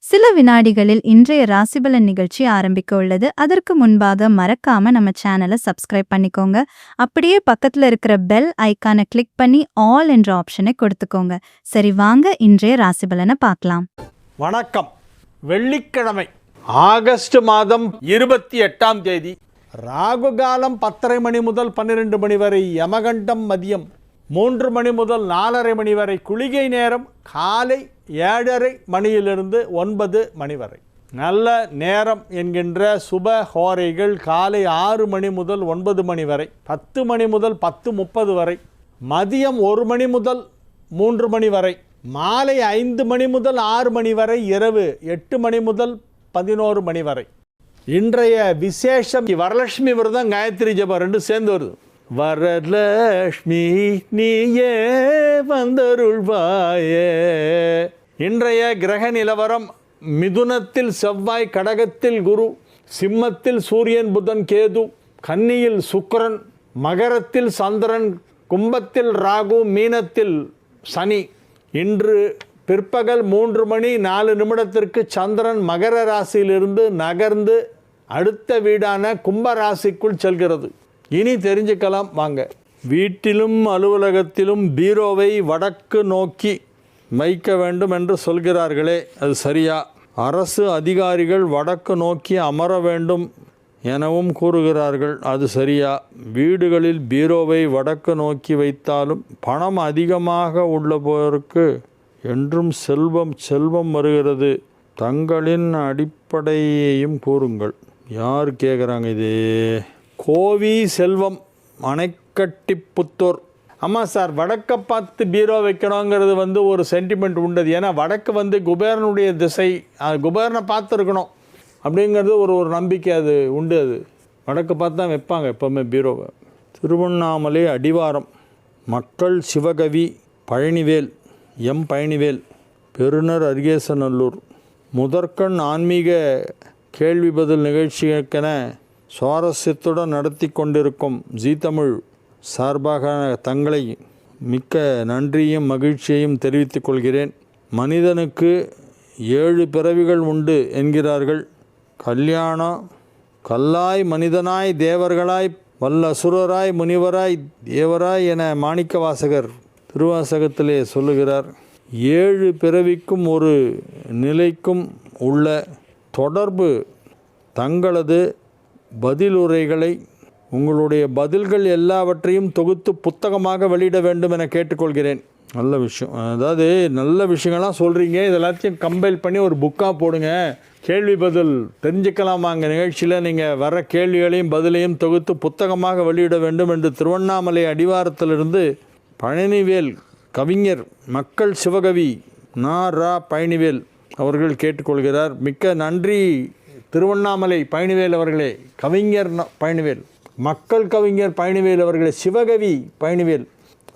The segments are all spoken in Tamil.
சில வினாடிகளில் இன்றைய ராசிபலன் நிகழ்ச்சி ஆரம்பிக்க உள்ளது. அதற்கு முன்பாக மறக்காம நம்ம சேனலை சப்ஸ்கிரைப் பண்ணிக்கோங்க. அப்படியே பக்கத்துல இருக்கிற பெல் ஐகானை கிளிக் பண்ணி ஆல் என்ற ஆப்ஷனை கொடுத்துக்கோங்க. சரி, வாங்க இன்றைய ராசிபலனை பார்க்கலாம். வணக்கம். வெள்ளிக்கிழமை ஆகஸ்ட் மாதம் 28ஆம் தேதி. ராகு காலம் 10:30 மணி முதல் 12 மணி வரை, யமகண்டம் மதியம் 3 மணி முதல் 4:30 மணி வரை, குளிகை நேரம் காலை 7:30 மணியிலிருந்து 9 மணி வரை. நல்ல நேரம் என்கின்ற சுப ஹோரைகள் காலை 6 மணி முதல் 9 மணி வரை, 10 மணி முதல் 10:30 வரை, மதியம் 1 மணி முதல் 3 மணி வரை, மாலை 5 மணி முதல் 6 மணி வரை, இரவு 8 மணி முதல் 11 மணி வரை. இன்றைய விசேஷம் வரலட்சுமி விரதம், காயத்ரி ஜபம் ரெண்டும் சேர்ந்து வருது. வரலட்சுமி நீயே வந்தருள்வாயே. இன்றைய கிரக நிலவரம்: மிதுனத்தில் செவ்வாய், கடகத்தில் குரு, சிம்மத்தில் சூரியன் புதன் கேது, கன்னியில் சுக்கிரன், மகரத்தில் சந்திரன், கும்பத்தில் ராகு, மீனத்தில் சனி. இன்று பிற்பகல் 3 மணி 4 நிமிடத்திற்கு சந்திரன் மகர ராசியிலிருந்து நகர்ந்து அடுத்த வீடான கும்ப ராசிக்குள் செல்கிறது. இனி தெரிஞ்சுக்கலாம் வாங்க. வீட்டிலும் அலுவலகத்திலும் பீரோவை வடக்கு நோக்கி வைக்க வேண்டும் என்று சொல்கிறார்களே, அது சரியா? அரசு அதிகாரிகள் வடக்கு நோக்கி அமர வேண்டும் எனவும் கூறுகிறார்கள், அது சரியா? வீடுகளில் பீரோவை வடக்கு நோக்கி வைத்தாலும் பணம் அதிகமாக உள்ளவருக்கு என்றும் செல்வம் வருகிறது. தங்களின் அடிப்படையையும் கூறுங்கள். யார் கேட்குறாங்க இது? கோவி செல்வம், அணைக்கட்டிப்புத்தூர். ஆமாம் சார், வடக்கை பார்த்து பீரோ வைக்கணுங்கிறது ஒரு சென்டிமெண்ட் உண்டது. ஏன்னா வடக்கு குபேரனுடைய திசை, குபேரனை பார்த்துருக்கணும் அப்படிங்கிறது ஒரு நம்பிக்கை அது உண்டு. அது வடக்கு பார்த்து தான் வைப்பாங்க எப்போவுமே பீரோவை. திருவண்ணாமலை அடிவாரம் மக்கள் சிவகவி பழனிவேல், எம் பழனிவேல், பெருநர் அரிகேசநல்லூர். முதற்கண் ஆன்மீக கேள்வி பதில் நிகழ்ச்சிக்கென சுவாரஸ்யத்துடன் நடத்தி கொண்டிருக்கும் ஜீ தமிழ் சார்பாக தங்களை மிக்க நன்றியும் மகிழ்ச்சியையும் தெரிவித்துக் கொள்கிறேன். மனிதனுக்கு 7 பிறவிகள் உண்டு என்கிறார்கள். கல்யாணம் கல்லாய் மனிதனாய் தேவர்களாய் வல்லசுரராய் முனிவராய் தேவராய் என மாணிக்க வாசகர் திருவாசகத்திலே சொல்லுகிறார். 7 பிறவிக்கும் ஒரு நிலைக்கும் உள்ள தொடர்பு. தங்களது பதிலுரைகளை, உங்களுடைய பதில்கள் எல்லாவற்றையும் தொகுத்து புத்தகமாக வெளியிட வேண்டும் என கேட்டுக்கொள்கிறேன். நல்ல விஷயம். அதாவது நல்ல விஷயங்கள்லாம் சொல்கிறீங்க, இது எல்லாத்தையும் கம்பைல் பண்ணி ஒரு புக்காக போடுங்க. கேள்வி பதில் தெரிஞ்சுக்கலாமாங்க நிகழ்ச்சியில் நீங்கள் வர கேள்விகளையும் பதிலையும் தொகுத்து புத்தகமாக வெளியிட வேண்டும் என்று திருவண்ணாமலை அடிவாரத்திலிருந்து பழனிவேல் கவிஞர், மக்கள் சிவகவி ரா பழனிவேல் அவர்கள் கேட்டுக்கொள்கிறார். மிக்க நன்றி திருவண்ணாமலை பழனிவேல் அவர்களே. கவிஞர் பழனிவேல், மக்கள் கவிஞர் பழனிவேல் அவர்களே, சிவகவி பழனிவேல்,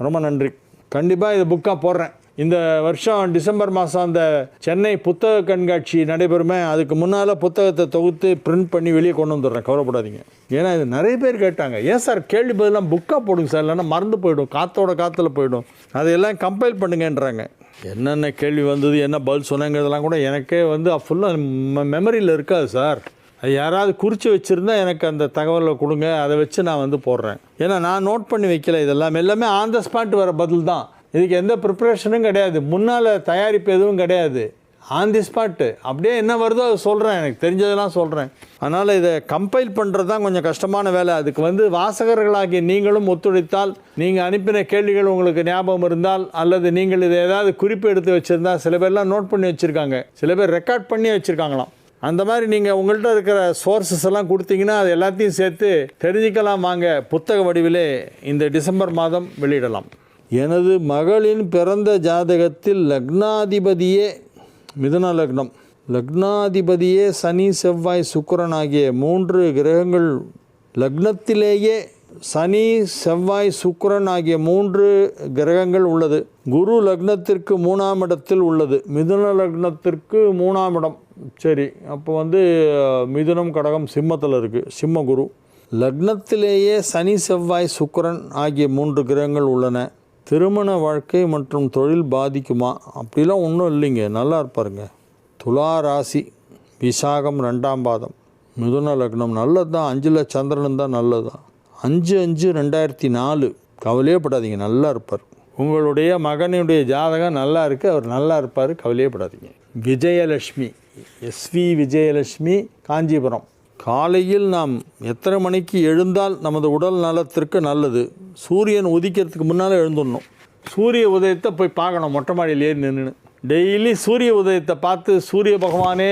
ரொம்ப நன்றி. கண்டிப்பாக இது புக்காக போடுறேன். இந்த வருஷம் டிசம்பர் மாதம் அந்த சென்னை புத்தக கண்காட்சி நடைபெறுமே, அதுக்கு முன்னால் புத்தகத்தை தொகுத்து பிரிண்ட் பண்ணி வெளியே கொண்டு வந்துடுறேன், கவலைப்படாதீங்க. ஏன்னா இது நிறைய பேர் கேட்டாங்க, ஏன் சார் கேள்வி பதிலாம் புக்காக போடுங்க சார், இல்லைன்னா மறந்து போயிடும், காற்றுல போயிடும், அதையெல்லாம் கம்பைல் பண்ணுங்கன்றாங்க. என்னென்ன கேள்வி வந்தது, என்ன பதில் சொன்னாங்கிறதெல்லாம் கூட எனக்கே ஃபுல்லாக மெமரியில் இருக்காது சார். அது யாராவது குறித்து வச்சுருந்தா எனக்கு அந்த தகவலை கொடுங்க, அதை வச்சு நான் போடுறேன். ஏன்னா நான் நோட் பண்ணி வைக்கல, இதெல்லாம் எல்லாமே ஆன் த ஸ்பாட் வர பதில் தான். இதுக்கு எந்த ப்ரிப்ரேஷனும் கிடையாது, முன்னால் தயாரிப்பு எதுவும் கிடையாது, ஆன் தி ஸ்பாட்டு அப்படியே என்ன வருதோ அதை சொல்கிறேன், எனக்கு தெரிஞ்சதெல்லாம் சொல்கிறேன். அதனால் இதை கம்பைல் பண்ணுறது தான் கொஞ்சம் கஷ்டமான வேலை. அதுக்கு வாசகர்களாகிய நீங்களும் ஒத்துழைத்தால், நீங்கள் அனுப்பின கேள்விகள் உங்களுக்கு ஞாபகம் இருந்தால், அல்லது நீங்கள் இதை ஏதாவது குறிப்பு எடுத்து வச்சுருந்தால், சில பேர்லாம் நோட் பண்ணி வச்சுருக்காங்க, சில பேர் ரெக்கார்ட் பண்ணி வச்சுருக்காங்களாம். அந்த மாதிரி நீங்கள் உங்கள்கிட்ட இருக்கிற சோர்ஸஸ் எல்லாம் கொடுத்தீங்கன்னா அது எல்லாத்தையும் சேர்த்து தெரிஞ்சுக்கலாம் வாங்க. புத்தக வடிவிலே இந்த டிசம்பர் மாதம் வெளியிடலாம். எனது மகளின் பிறந்த ஜாதகத்தில் லக்னாதிபதியே மிதுன லக்னம், லக்னாதிபதியே சனி செவ்வாய் சுக்கிரன் ஆகிய 3 கிரகங்கள், லக்னத்திலேயே சனி செவ்வாய் சுக்கிரன் ஆகிய 3 கிரகங்கள் உள்ளது. குரு லக்னத்திற்கு 3ஆம் இடத்தில் உள்ளது. மிதுன லக்னத்திற்கு 3ஆம் இடம். சரி, அப்போ மிதுனம் கடகம் சிம்மத்தில் இருக்குது, சிம்ம குரு. லக்னத்திலேயே சனி செவ்வாய் சுக்கிரன் ஆகிய 3 கிரகங்கள் உள்ளன. திருமண வாழ்க்கை மற்றும் தொழில் பாதிக்குமா? அப்படிலாம் ஒன்றும் இல்லைங்க, நல்லா இருப்பாருங்க. துலா ராசி விசாகம் 2ஆம் பாதம் மிதுன லக்னம். நல்லது தான், 5ல் சந்திரன் தான், நல்லது தான். 5/5/2004. கவலையே படாதீங்க, நல்லா இருப்பார். உங்களுடைய மகனுடைய ஜாதகம் நல்லா இருக்குது, அவர் நல்லா இருப்பார், கவலையே படாதீங்க. விஜயலட்சுமி, SV விஜயலட்சுமி, காஞ்சிபுரம். காலையில் நாம் எத்தனை மணிக்கு எழுந்தால் நமது உடல் நலத்திற்கு நல்லது? சூரியன் உதிக்கிறதுக்கு முன்னால் எழுந்துடணும். சூரிய உதயத்தை போய் பார்க்கணும், மொட்டை மாடியில் ஏறி நின்று. டெய்லி சூரிய உதயத்தை பார்த்து சூரிய பகவானே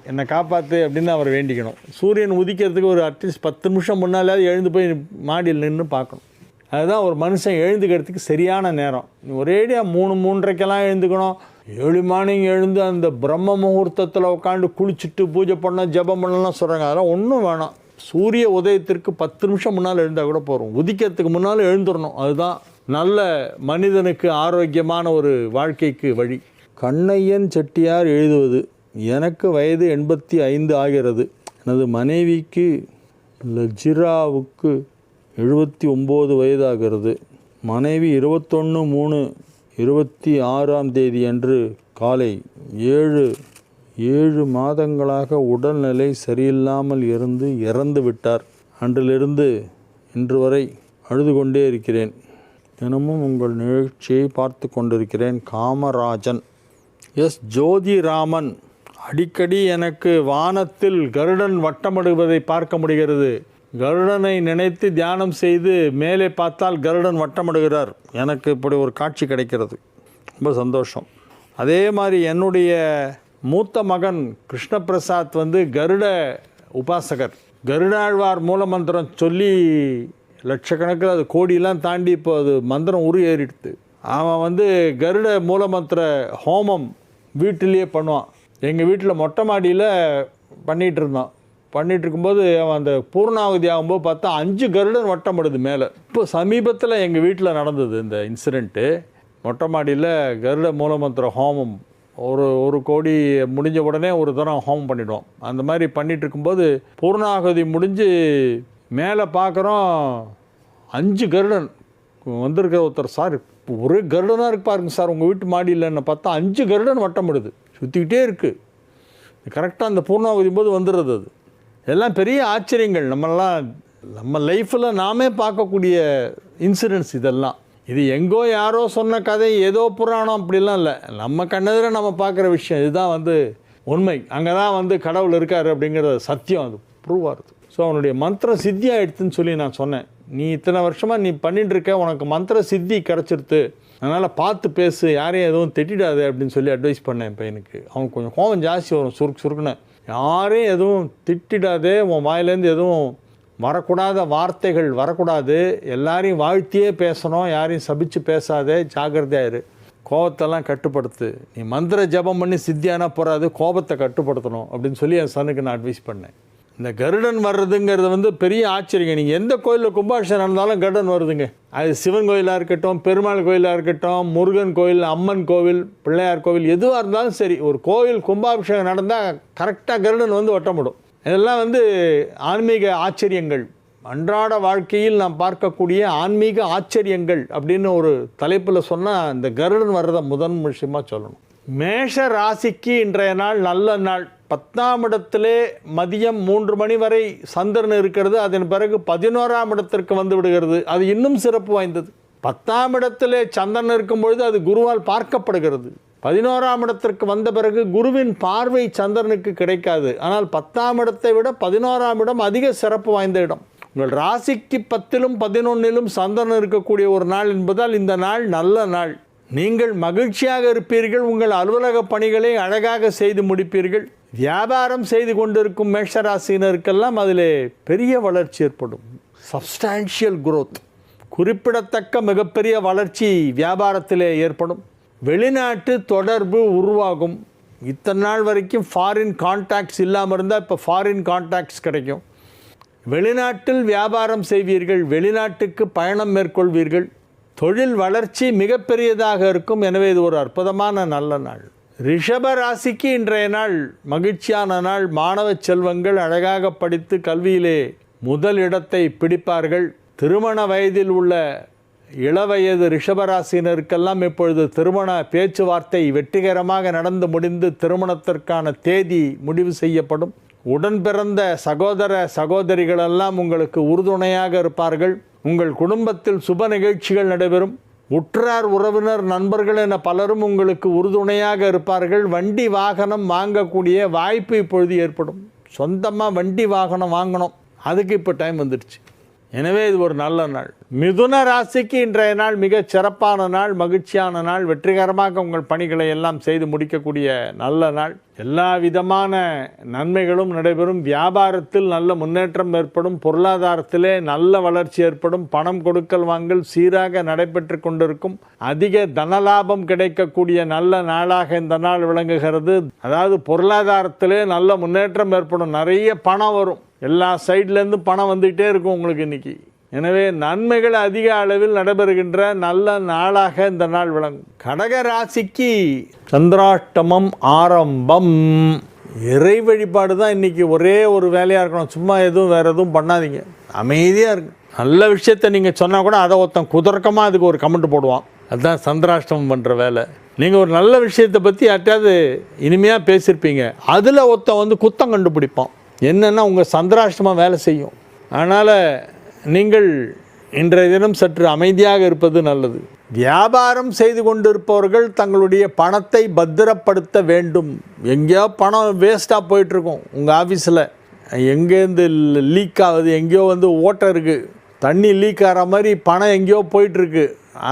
என்னை காப்பாற்று அப்படின்னு அவர் வேண்டிக்கணும். சூரியன் உதிக்கிறதுக்கு ஒரு அட்லீஸ்ட் 10 நிமிஷம் முன்னாலேயாவது எழுந்து போய் மாடியில் நின்று பார்க்கணும். அதுதான் ஒரு மனுஷன் எழுந்துக்கிறதுக்கு சரியான நேரம். ஒரேடியாக 3-3:30க்கெல்லாம் எழுந்துக்கணும். 7 மார்னிங் எழுந்து அந்த பிரம்ம முகூர்த்தத்தில் உட்காந்து குளிச்சுட்டு பூஜை பண்ண ஜபம் பண்ணலாம் சொல்கிறாங்க. அதெல்லாம் ஒன்றும் வேணாம். சூரிய உதயத்திற்கு 10 நிமிஷம் முன்னால் எழுந்தால் கூட போகிறோம். உதிக்கிறதுக்கு முன்னால் எழுந்துடணும். அதுதான் நல்ல மனிதனுக்கு ஆரோக்கியமான ஒரு வாழ்க்கைக்கு வழி. கண்ணையன் செட்டியார் எழுதுவது, எனக்கு வயது 85 ஆகிறது. எனது மனைவிக்கு லஜிராவுக்கு 79 வயதாகிறது. மனைவி 21/3/26 அன்று காலை 7 மாதங்களாக உடல்நிலை சரியில்லாமல் இறந்து விட்டார். அன்றிலிருந்து இன்று வரை அழுது கொண்டே இருக்கிறேன். தினமும் உங்கள் நிகழ்ச்சியை பார்த்து கொண்டிருக்கிறேன். காமராஜன். ஜோதிராமன். அடிக்கடி எனக்கு வானத்தில் கருடன் வட்டமிடுவதை பார்க்க முடிகிறது. கருடனை நினைத்து தியானம் செய்து மேலே பார்த்தால் கருடன் வட்டமிடுகிறார். எனக்கு இப்படி ஒரு காட்சி கிடைக்கிறது, ரொம்ப சந்தோஷம். அதே மாதிரி என்னுடைய மூத்த மகன் கிருஷ்ணபிரசாத் கருட உபாசகர். கருடாழ்வார் மூலமந்திரம் சொல்லி லட்சக்கணக்கில் அது கோடியெல்லாம் தாண்டி இப்போ அது மந்திரம் ஏறிடுது. அவன் கருட மூலமந்திர ஹோமம் வீட்டிலேயே பண்ணுவான். எங்கள் வீட்டில் மொட்டை மாடியில் பண்ணிகிட்டு இருந்தான். பண்ணிகிட்டு இருக்கும்போது அவன் அந்த பூர்ணாவதி ஆகும்போது பார்த்தா 5 கருடன் வட்டமிடுது மேலே. இப்போ சமீபத்தில் எங்கள் வீட்டில் நடந்தது இந்த இன்சிடெண்ட்டு. மொட்டை மாடியில் கருட மூலமந்திர ஹோமம் ஒரு கோடி முடிஞ்ச உடனே ஒரு தரம் ஹோமம் பண்ணிவிடுவோம். அந்த மாதிரி பண்ணிகிட்டு இருக்கும்போது பூர்ணாவதி முடிஞ்சு மேலே பார்க்குறோம் 5 கருடன் வந்திருக்கிற ஒருத்தர். சார் ஒரே கருடனாக இருக்கு பாருங்க சார் உங்கள் வீட்டு மாடியில்ன்னு பார்த்தா 5 கருடன் வட்டமிடுது, சுற்றிக்கிட்டே இருக்குது. கரெக்டாக அந்த பூர்ணாவதி போது வந்துடுறது. அது எல்லாம் பெரிய ஆச்சரியங்கள். நம்ம லைஃப்பில் நாமே பார்க்கக்கூடிய இன்சிடென்ட்ஸ் இதெல்லாம். இது எங்கோ யாரோ சொன்ன கதை, ஏதோ புராணம் அப்படிலாம் இல்லை. நம்ம கண்ணெதிர நம்ம பார்க்குற விஷயம். இதுதான் உண்மை. அங்கே தான் கடவுள் இருக்கார் அப்படிங்கிறது சத்தியம். அது ப்ரூவ் ஆகுது. ஸோ அவனுடைய மந்திர சித்தி ஆகிடுதுன்னு சொல்லி நான் சொன்னேன். நீ இத்தனை வருஷமாக நீ பண்ணிட்டுருக்க, உனக்கு மந்திர சித்தி கிடச்சிருத்து, அதனால் பார்த்து பேசு, யாரையும் எதுவும் திட்டிடாது அப்படின்னு சொல்லி அட்வைஸ் பண்ணேன். இப்போ எனக்கு அவனுக்கு கொஞ்சம் கோபம் ஜாஸ்தி வரும், சுருக்குன்னு. யாரையும் எதுவும் திட்டிடாதே, உன் வாயிலேருந்து எதுவும் வரக்கூடாத வார்த்தைகள் வரக்கூடாது, எல்லாரையும் வாழ்த்தியே பேசணும், யாரையும் சபிச்சு பேசாதே, ஜாக்கிரதையாயிரு, கோபத்தெல்லாம் கட்டுப்படுத்து, நீ மந்திர ஜபம் பண்ணி சித்தியானா போகாது, கோபத்தை கட்டுப்படுத்தணும் அப்படின்னு சொல்லி என் சனுக்கு நான் அட்வைஸ் பண்ணேன். இந்த கருடன் வர்றதுங்கிறது பெரிய ஆச்சரியம். நீங்கள் எந்த கோயிலில் கும்பாபிஷேகம் நடந்தாலும் கருடன் வருதுங்க. அது சிவன் கோயிலாக இருக்கட்டும், பெருமாள் கோயிலாக இருக்கட்டும், முருகன் கோயில், அம்மன் கோவில், பிள்ளையார் கோவில், எதுவாக இருந்தாலும் சரி, ஒரு கோவில் கும்பாபிஷேகம் நடந்தால் கரெக்டாக கருடன் வட்டமிடும். இதெல்லாம் ஆன்மீக ஆச்சரியங்கள். அன்றாட வாழ்க்கையில் நாம் பார்க்கக்கூடிய ஆன்மீக ஆச்சரியங்கள் அப்படின்னு ஒரு தலைப்பில் சொன்னால் இந்த கருடன் வர்றதை முதன் விஷயமாக சொல்லணும். மேஷ ராசிக்கு இன்றைய நாள் நல்ல நாள். 10ஆம் இடத்திலே மதியம் 3 மணி வரை சந்திரன் இருக்கிறது. அதன் பிறகு 11ஆம் இடத்திற்கு வந்து விடுகிறது. அது இன்னும் சிறப்பு வாய்ந்தது. 10ஆம் இடத்திலே சந்திரன் இருக்கும் பொழுது அது குருவால் பார்க்கப்படுகிறது. 11ஆம் இடத்திற்கு வந்த பிறகு குருவின் பார்வை சந்திரனுக்கு கிடைக்காது. ஆனால் 10ஆம் இடத்தை விட 11ஆம் இடம் அதிக சிறப்பு வாய்ந்த இடம். உங்கள் ராசிக்கு 10லும் 11லும் சந்திரன் இருக்கக்கூடிய ஒரு நாள் என்பதால் இந்த நாள் நல்ல நாள். நீங்கள் மகிழ்ச்சியாக இருப்பீர்கள். உங்கள் அலுவலக பணிகளை அழகாக செய்து முடிப்பீர்கள். வியாபாரம் செய்து கொண்டிருக்கும் மேஷராசினருக்கெல்லாம் அதில் பெரிய வளர்ச்சி ஏற்படும். சப்ஸ்டான்ஷியல் குரோத், குறிப்பிடத்தக்க மிகப்பெரிய வளர்ச்சி வியாபாரத்திலே ஏற்படும். வெளிநாட்டு தொடர்பு உருவாகும். இத்தனை நாள் வரைக்கும் ஃபாரின் கான்டாக்ட்ஸ் இல்லாமல் இருந்தால் இப்போ ஃபாரின் கான்டாக்ட்ஸ் கிடைக்கும். வெளிநாட்டில் வியாபாரம் செய்வீர்கள். வெளிநாட்டுக்கு பயணம் மேற்கொள்வீர்கள். தொழில் வளர்ச்சி மிகப்பெரியதாக இருக்கும். எனவே இது ஒரு அற்புதமான நல்ல நாள். ரிஷப ராசிக்கு இன்றைய நாள் மகிழ்ச்சியான நாள். மாணவ செல்வங்கள் அழகாக படித்து கல்வியிலே முதல் இடத்தை பிடிப்பார்கள். திருமண வயதில் உள்ள இளவயது ரிஷபராசினருக்கெல்லாம் இப்பொழுது திருமண பேச்சுவார்த்தை வெற்றிகரமாக நடந்து முடிந்து திருமணத்திற்கான தேதி முடிவு செய்யப்படும். உடன் பிறந்த சகோதர சகோதரிகளெல்லாம் உங்களுக்கு உறுதுணையாக இருப்பார்கள். உங்கள் குடும்பத்தில் சுப நிகழ்ச்சிகள் நடைபெறும். உற்றார் உறவினர் நண்பர்கள் என பலரும் உங்களுக்கு உறுதுணையாக இருப்பார்கள். வண்டி வாகனம் வாங்கக்கூடிய வாய்ப்பு இப்பொழுது ஏற்படும். சொந்தமாக வண்டி வாகனம் வாங்கணும், அதுக்கு இப்போ டைம் வந்துடுச்சு. எனவே இது ஒரு நல்ல நாள். மிதுன ராசிக்கு இன்றைய நாள் மிகச் சிறப்பான நாள், மகிழ்ச்சியான நாள். வெற்றிகரமாக உங்கள் பணிகளை எல்லாம் செய்து முடிக்கக்கூடிய நல்ல நாள். எல்லா விதமான நன்மைகளும் நடைபெறும். வியாபாரத்தில் நல்ல முன்னேற்றம் ஏற்படும். பொருளாதாரத்திலே நல்ல வளர்ச்சி ஏற்படும். பணம் கொடுக்கல் வாங்கல் சீராக நடைபெற்று கொண்டிருக்கும். அதிக தனலாபம் கிடைக்கக்கூடிய நல்ல நாளாக இந்த நாள் விளங்குகிறது. அதாவது பொருளாதாரத்திலே நல்ல முன்னேற்றம் ஏற்படும். நிறைய பணம் வரும். எல்லா சைட்லேருந்து பணம் வந்துகிட்டே இருக்கும் உங்களுக்கு இன்னைக்கு. எனவே நன்மைகள் அதிக அளவில் நடைபெறுகின்ற நல்ல நாளாக இந்த நாள் விளங்கும். கடக ராசிக்கு சந்திராஷ்டமம் ஆரம்பம். இறை வழிபாடு தான் இன்னைக்கு ஒரே ஒரு வேலையாக இருக்கணும். சும்மா எதுவும் வேறு எதுவும் பண்ணாதீங்க, அமைதியாக இருக்கு. நல்ல விஷயத்தை நீங்கள் சொன்னால் கூட அதை ஒருத்தன் குதர்க்கமாக அதுக்கு ஒரு கமெண்ட் போடுவான். அதுதான் சந்திராஷ்டமம் பண்ணுற வேலை. நீங்கள் ஒரு நல்ல விஷயத்தை பற்றி யார்ட்டாவது இனிமையாக பேசியிருப்பீங்க, அதில் ஒருத்தன் வந்து குத்தம் கண்டுபிடிப்பான். என்னென்னா உங்கள் சந்திராஷ்டமம் வேலை செய்யும். அதனால் நீங்கள் இன்றைய தினம் சற்று அமைதியாக இருப்பது நல்லது. வியாபாரம் செய்து கொண்டிருப்பவர்கள் தங்களுடைய பணத்தை பத்திரப்படுத்த வேண்டும். எங்கேயோ பணம் வேஸ்ட்டாக போயிட்டுருக்கும். உங்கள் ஆஃபீஸில் எங்கேருந்து லீக் ஆகுது, எங்கேயோ வந்து ஓட்டை இருக்குது, தண்ணி லீக் ஆகிற மாதிரி பணம் எங்கேயோ போயிட்டுருக்கு.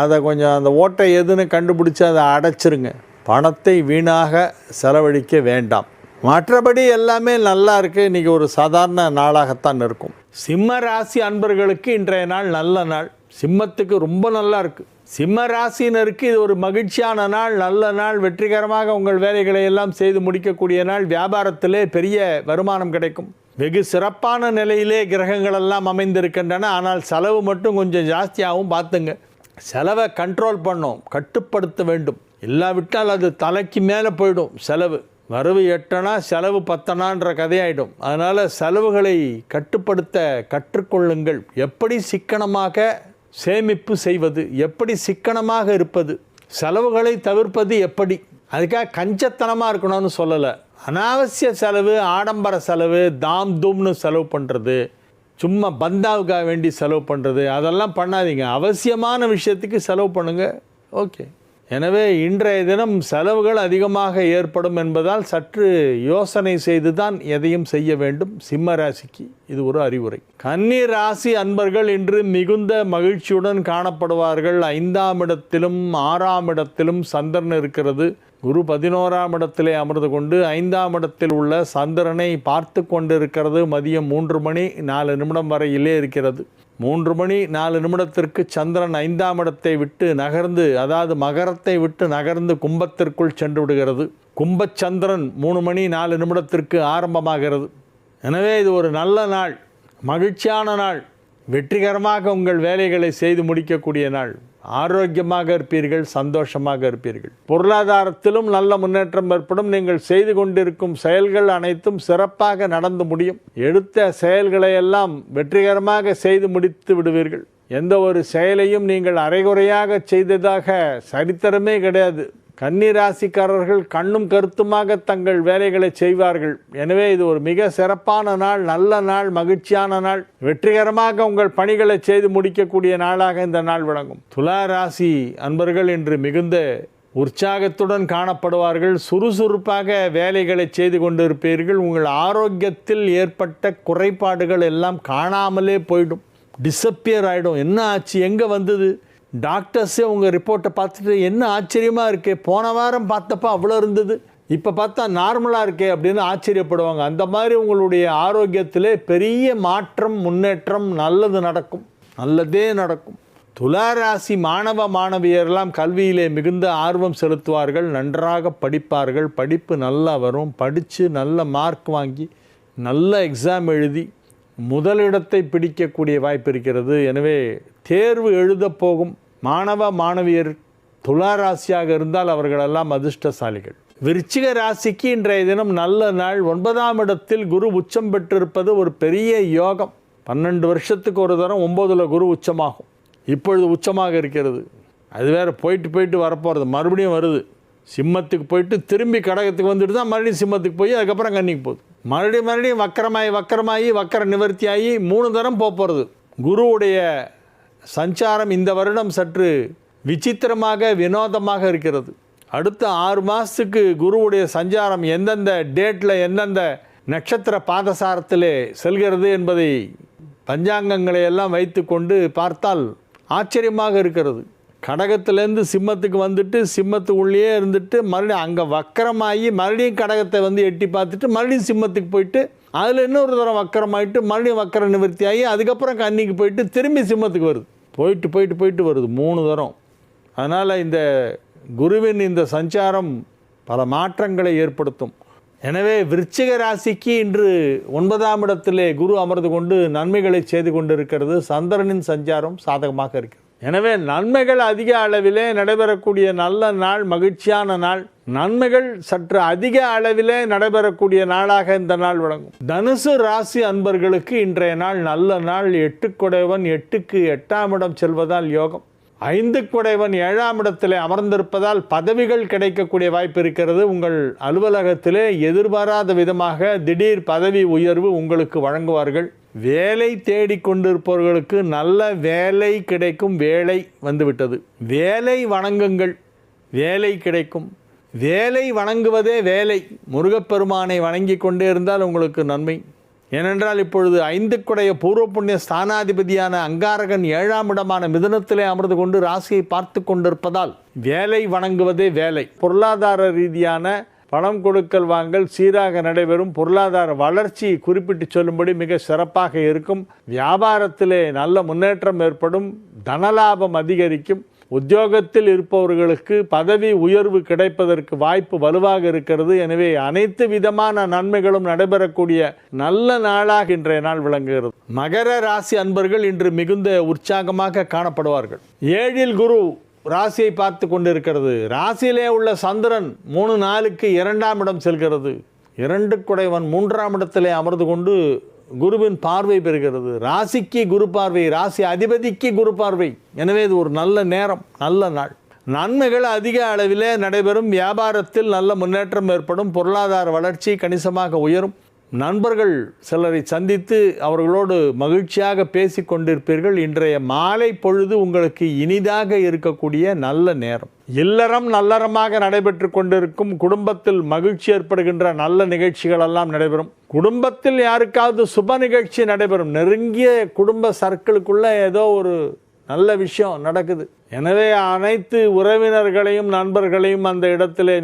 அதை கொஞ்சம் அந்த ஓட்டை எதுன்னு கண்டுபிடிச்சி அதை அடைச்சிருங்க. பணத்தை வீணாக செலவழிக்க வேண்டாம். மற்றபடி எல்லாமே நல்லா இருக்குது. இன்றைக்கி ஒரு சாதாரண நாளாகத்தான் இருக்கும். சிம்ம ராசி அன்பர்களுக்கு இன்றைய நாள் நல்ல நாள். சிம்மத்துக்கு ரொம்ப நல்லா இருக்குது. சிம்ம ராசினருக்கு இது ஒரு மகிழ்ச்சியான நாள், நல்ல நாள். வெற்றிகரமாக உங்கள் வேலைகளை எல்லாம் செய்து முடிக்கக்கூடிய நாள். வியாபாரத்திலே பெரிய வருமானம் கிடைக்கும். வெகு சிறப்பான நிலையிலே கிரகங்கள் எல்லாம் அமைந்திருக்கின்றன. ஆனால் செலவு மட்டும் கொஞ்சம் ஜாஸ்தியாகவும் பார்த்துங்க. செலவை கண்ட்ரோல் பண்ணோம், கட்டுப்படுத்த வேண்டும். இல்லாவிட்டால் அது தலைக்கு மேலே போயிடும். செலவு வரவு 8 செலவு 10 கதையாயிடும். அதனால் செலவுகளை கட்டுப்படுத்த கற்றுக்கொள்ளுங்கள். எப்படி சிக்கனமாக சேமிப்பு செய்வது, எப்படி சிக்கனமாக இருப்பது, செலவுகளை தவிர்ப்பது எப்படி. அதுக்காக கஞ்சத்தனமாக இருக்கணும்னு சொல்லலை. அனாவசிய செலவு, ஆடம்பர செலவு, தாம் தூம்னு செலவு பண்ணுறது, சும்மா பந்தாவுக்காக வேண்டி செலவு பண்ணுறது, அதெல்லாம் பண்ணாதீங்க. அவசியமான விஷயத்துக்கு செலவு பண்ணுங்கள். ஓகே. எனவே இன்றைய தினம் செலவுகள் அதிகமாக ஏற்படும் என்பதால் சற்று யோசனை செய்து தான் எதையும் செய்ய வேண்டும். சிம்ம ராசிக்கு இது ஒரு அறிவுரை. கன்னி ராசி அன்பர்கள் இன்று மிகுந்த மகிழ்ச்சியுடன் காணப்படுவார்கள். 5ஆம் இடத்திலும் 6ஆம் இடத்திலும் சந்திரன் இருக்கிறது. குரு 11ஆம் இடத்திலே அமர்ந்து கொண்டு 5ஆம் இடத்தில் உள்ள சந்திரனை பார்த்து கொண்டிருக்கிறது. மதியம் 3:04 வரையிலே இருக்கிறது. 3:04 சந்திரன் 5ஆம் இடத்தை விட்டு நகர்ந்து, அதாவது மகரத்தை விட்டு நகர்ந்து கும்பத்திற்குள் சென்று விடுகிறது. கும்பச்சந்திரன் 3:04 ஆரம்பமாகிறது. எனவே இது ஒரு நல்ல நாள், மகிழ்ச்சியான நாள். வெற்றிகரமாக உங்கள் வேலைகளை செய்து முடிக்கக்கூடிய நாள். ஆரோக்கியமாக இருப்பீர்கள், சந்தோஷமாக இருப்பீர்கள். பொருளாதாரத்திலும் நல்ல முன்னேற்றம் ஏற்படும். நீங்கள் செய்து கொண்டிருக்கும் செயல்கள் அனைத்தும் சிறப்பாக நடந்து முடியும். எடுத்த செயல்களை எல்லாம் வெற்றிகரமாக செய்து முடித்து விடுவீர்கள். எந்த ஒரு செயலையும் நீங்கள் அரைகுறையாக செய்ததாக சரித்திரமே கிடையாது. கன்னி ராசிக்காரர்கள் கண்ணும் கருத்துமாக தங்கள் வேலைகளை செய்வார்கள். எனவே இது ஒரு மிக சிறப்பான நாள், நல்ல நாள், மகிழ்ச்சியான நாள். வெற்றிகரமாக உங்கள் பணிகளை செய்து முடிக்கக்கூடிய நாளாக இந்த நாள் விளங்கும். துலா ராசி அன்பர்கள் இன்று மிகுந்த உற்சாகத்துடன் காணப்படுவார்கள். சுறுசுறுப்பாக வேலைகளை செய்து கொண்டிருப்பீர்கள். உங்கள் ஆரோக்கியத்தில் ஏற்பட்ட குறைபாடுகள் எல்லாம் காணாமலே போயிடும், டிஸப்பியர் ஆகிடும். என்ன ஆச்சு, எங்கே வந்தது? டாக்டர்ஸே உங்கள் ரிப்போர்ட்டை பார்த்துட்டு என்ன ஆச்சரியமாக இருக்கே, போன வாரம் பார்த்தப்போ அவ்வளோ இருந்தது, இப்போ பார்த்தா நார்மலாக இருக்கே அப்படின்னு ஆச்சரியப்படுவாங்க. அந்த மாதிரி உங்களுடைய ஆரோக்கியத்திலே பெரிய மாற்றம், முன்னேற்றம், நல்லது நடக்கும், நல்லதே நடக்கும். துலா ராசி மாணவ மாணவியரெல்லாம் கல்வியிலே மிகுந்த ஆர்வம் செலுத்துவார்கள். நன்றாக படிப்பார்கள். படிப்பு நல்லா வரும். படித்து நல்ல மார்க் வாங்கி நல்ல எக்ஸாம் எழுதி முதலிடத்தை பிடிக்கக்கூடிய வாய்ப்பு இருக்கிறது. எனவே தேர்வு எழுத போகும் மாணவ மாணவியர் துலா ராசியாக இருந்தால் அவர்களெல்லாம் அதிர்ஷ்டசாலிகள். விருச்சிக ராசிக்கு இன்றைய தினம் நல்ல நாள். 9ஆம் இடத்தில் குரு உச்சம் பெற்றிருப்பது ஒரு பெரிய யோகம். 12 வருஷத்துக்கு ஒரு தரம் 9ல் குரு உச்சமாகும். இப்பொழுது உச்சமாக இருக்கிறது. அது வேறு போயிட்டு போயிட்டு வரப்போகிறது, மறுபடியும் வருது. சிம்மத்துக்கு போயிட்டு திரும்பி கடகத்துக்கு வந்துட்டு தான் மறுபடியும் சிம்மத்துக்கு போய் அதுக்கப்புறம் கன்னிக்கு போகுது. மறுபடியும் வக்கரமாகி வக்கர நிவர்த்தியாகி 3 தரம் போகிறது. குருவுடைய சஞ்சாரம் இந்த வருடம் சற்று விசித்திரமாக வினோதமாக இருக்கிறது. அடுத்த 6 மாதத்துக்கு குருவுடைய சஞ்சாரம் எந்தெந்த டேட்டில் எந்தெந்த நட்சத்திர பாதசாரத்திலே செல்கிறது என்பதை பஞ்சாங்கங்களை எல்லாம் வைத்து கொண்டு பார்த்தால் ஆச்சரியமாக இருக்கிறது. கடகத்திலேருந்து சிம்மத்துக்கு வந்துட்டு சிம்மத்து உள்ளே இருந்துட்டு மறுபடியும் அங்கே வக்கரமாகி மறுபடியும் கடகத்தை வந்து எட்டி பார்த்துட்டு மறுபடியும் சிம்மத்துக்கு போயிட்டு அதில் இன்னொரு தரம் வக்கரமாயிட்டு மறுபடியும் வக்கர நிவர்த்தி ஆகி அதுக்கப்புறம் கன்னிக்கு போயிட்டு திரும்பி சிம்மத்துக்கு வருது. போயிட்டு வருது 3 தரம். அதனால் இந்த குருவின் இந்த சஞ்சாரம் பல மாற்றங்களை ஏற்படுத்தும். எனவே விருச்சிக ராசிக்கு இன்று 9ஆம் இடத்திலே குரு அமர்ந்து கொண்டு நன்மைகளை செய்து கொண்டிருக்கிறது. சந்திரனின் சஞ்சாரம் சாதகமாக இருக்கிறது. எனவே நன்மைகள் அதிக அளவிலே நடைபெறக்கூடிய நல்ல நாள், மகிழ்ச்சியான நாள். நன்மைகள் சற்று அதிக அளவிலே நடைபெறக்கூடிய நாளாக இந்த நாள் விளங்கும். தனுசு ராசி அன்பர்களுக்கு இன்றைய நாள் நல்ல நாள். 8 குடைவன் 8க்கு 8ஆம் இடம் செல்வதால் யோகம். 5 குடைவன் 7ஆம் இடத்திலே அமர்ந்திருப்பதால் பதவிகள் கிடைக்கக்கூடிய வாய்ப்பு இருக்கிறது. உங்கள் அலுவலகத்திலே எதிர்பாராத விதமாக திடீர் பதவி உயர்வு உங்களுக்கு வழங்குவார்கள். வேலை தேடிக்கொண்டிருப்பவர்களுக்கு நல்ல வேலை கிடைக்கும். வேலை வந்துவிட்டது. வேலை வணங்குங்கள், வேலை கிடைக்கும். வேலை வணங்குவதே வேலை. முருகப்பெருமானை வணங்கி கொண்டே இருந்தால் உங்களுக்கு நன்மை. ஏனென்றால் இப்பொழுது 5 குடைய பூர்வ புண்ணிய ஸ்தானாதிபதியான அங்காரகன் 7ஆம் இடமான மிதுனத்திலே அமர்ந்து கொண்டு ராசியை பார்த்து கொண்டிருப்பதால் வேலை வணங்குவதே வேலை. பொருளாதார ரீதியான பணம் கொடுக்கல் வாங்கல் சீராக நடைபெறும். பொருளாதார வளர்ச்சி குறிப்பிட்டு சொல்லும்படி மிக சிறப்பாக இருக்கும். வியாபாரத்திலே நல்ல முன்னேற்றம் ஏற்படும். தனலாபம் அதிகரிக்கும். உத்தியோகத்தில் இருப்பவர்களுக்கு பதவி உயர்வு கிடைப்பதற்கு வாய்ப்பு வலுவாக இருக்கிறது. எனவே அனைத்து விதமான நன்மைகளும் நடைபெறக்கூடிய நல்ல நாளாக இன்றைய நாள் விளங்குகிறது. மகர ராசி அன்பர்கள் இன்று மிகுந்த உற்சாகமாக காணப்படுவார்கள். 7இல் குரு ராசியை பார்த்து கொண்டிருக்கிறது. ராசியிலே உள்ள சந்திரன் 3 நாளுக்கு 2ஆம் இடம் செல்கிறது. 2 குடைவன் 3ஆம் இடத்திலே அமர்ந்து கொண்டு குருவின் பார்வை பெறுகிறது. ராசிக்கு குரு பார்வை, ராசி அதிபதிக்கு குரு பார்வை. எனவே இது ஒரு நல்ல நேரம், நல்ல நாள். நன்மைகள் அதிக அளவிலே நடைபெறும். வியாபாரத்தில் நல்ல முன்னேற்றம் ஏற்படும். பொருளாதார வளர்ச்சி கணிசமாக உயரும். நண்பர்கள் சிலரை சந்தித்து அவர்களோடு மகிழ்ச்சியாக பேசி கொண்டிருப்பீர்கள். இன்றைய மாலை பொழுது உங்களுக்கு இனிதாக இருக்கக்கூடிய நல்ல நேரம். இல்லறம் நல்லறமாக நடைபெற்று கொண்டிருக்கும். குடும்பத்தில் மகிழ்ச்சி ஏற்படுகின்ற நல்ல நிகழ்ச்சிகள் எல்லாம் நடைபெறும். குடும்பத்தில் யாருக்காவது சுப நிகழ்ச்சி நடைபெறும். நெருங்கிய குடும்ப சர்க்கிளுக்குள்ள ஏதோ ஒரு நல்ல விஷயம் நடக்குது. எனவே அனைத்து உறவினர்களையும் நண்பர்களையும் அந்த இடத்திலே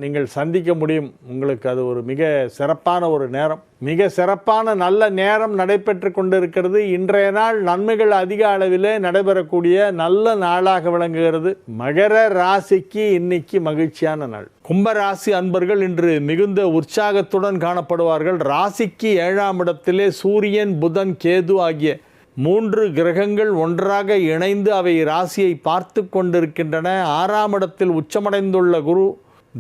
நீங்கள் சந்திக்க முடியும். உங்களுக்கு அது ஒரு மிக சிறப்பான ஒரு நேரம், மிக சிறப்பான நல்ல நேரம் நடைபெற்று கொண்டிருக்கிறது. இன்றைய நாள் நன்மைகள் அதிக அளவிலே நடைபெறக்கூடிய நல்ல நாளாக விளங்குகிறது. மகர ராசிக்கு இன்னைக்கு மகிழ்ச்சியான நாள். கும்பராசி அன்பர்கள் இன்று மிகுந்த உற்சாகத்துடன் காணப்படுவார்கள். ராசிக்கு 7ஆம் இடத்திலே சூரியன், புதன், கேது ஆகிய 3 கிரகங்கள் ஒன்றாக இணைந்து அவை ராசியை பார்த்து கொண்டிருக்கின்றன. 6ஆம் இடத்தில் உச்சமடைந்துள்ள குரு,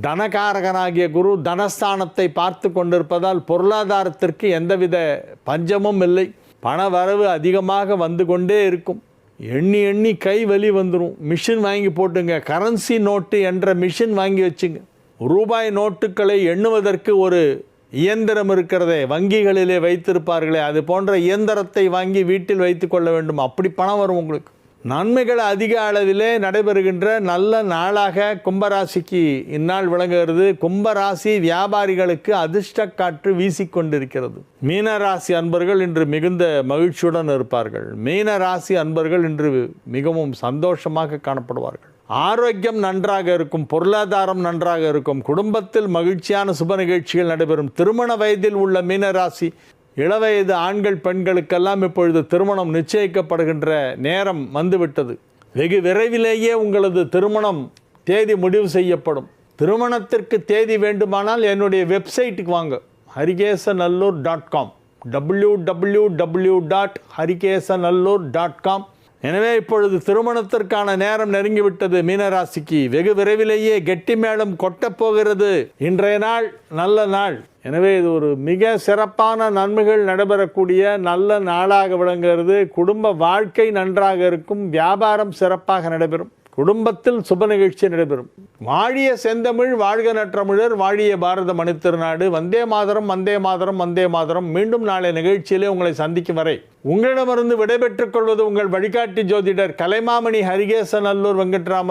தனகாரகனாகிய குரு தனஸ்தானத்தை பார்த்து கொண்டிருப்பதால் பொருளாதாரத்திற்கு எந்தவித பஞ்சமும் இல்லை. பண வரவு அதிகமாக வந்து கொண்டே இருக்கும். எண்ணி எண்ணி கை வலி வந்துடும். மிஷின் வாங்கி போட்டுங்க. கரன்சி நோட்டு என்ற மிஷின் வாங்கி வச்சுங்க. ரூபாய் நோட்டுகளை எண்ணுவதற்கு ஒரு இயந்திரம் இருக்கிறதே, வங்கிகளிலே வைத்திருப்பார்களே, அது போன்ற இயந்திரத்தை வாங்கி வீட்டில் வைத்து கொள்ள வேண்டும். அப்படி பணம் வரும் உங்களுக்கு. நன்மைகள் அதிக அளவிலே நடைபெறுகின்ற நல்ல நாளாக கும்பராசிக்கு இந்நாள் விளங்குகிறது. கும்பராசி வியாபாரிகளுக்கு அதிர்ஷ்ட காற்று வீசிக்கொண்டிருக்கிறது. மீனராசி அன்பர்கள் இன்று மிகுந்த மகிழ்ச்சியுடன் இருப்பார்கள். மீனராசி அன்பர்கள் இன்று மிகவும் சந்தோஷமாக காணப்படுவார்கள். ஆரோக்கியம் நன்றாக இருக்கும். பொருளாதாரம் நன்றாக இருக்கும். குடும்பத்தில் மகிழ்ச்சியான சுப நிகழ்ச்சிகள் நடைபெறும். திருமண வயதில் உள்ள மீனராசி இளவயது ஆண்கள் பெண்களுக்கெல்லாம் இப்பொழுது திருமணம் நிச்சயிக்கப்படுகின்ற நேரம் வந்துவிட்டது. வெகு விரைவிலேயே உங்களது திருமணம் தேதி முடிவு செய்யப்படும். திருமணத்திற்கு தேதி வேண்டுமானால் என்னுடைய வெப்சைட்டுக்கு வாங்க, harikesanallur.com www.harikesanallur.com. எனவே இப்பொழுது திருமணத்திற்கான நேரம் நெருங்கிவிட்டது. மீனராசிக்கு வெகு விரைவிலேயே கெட்டி மேளம் கொட்டப் போகிறது. இன்றைய நாள் நல்ல நாள். எனவே இது ஒரு மிக சிறப்பான நன்மைகள் நடைபெறக்கூடிய நல்ல நாளாக விளங்குகிறது. குடும்ப வாழ்க்கை நன்றாக இருக்கும். வியாபாரம் சிறப்பாக நடைபெறும். குடும்பத்தில் சுப நிகழ்ச்சி நடைபெறும். வாழிய செந்தமிழ், வாழ்க நற்றமிழர், வாழிய பாரத மணித்திருநாடு. வந்தே மாதரம், வந்தே மாதரம், வந்தே மாதரம். மீண்டும் நாளை நிகழ்ச்சியிலே உங்களை சந்திக்கும் வரை உங்களிடமிருந்து விடைபெற்றுக் கொள்வது உங்கள் வழிகாட்டி ஜோதிடர் கலைமாமணி ஹரிகேசநல்லூர் வெங்கட்ராமன்.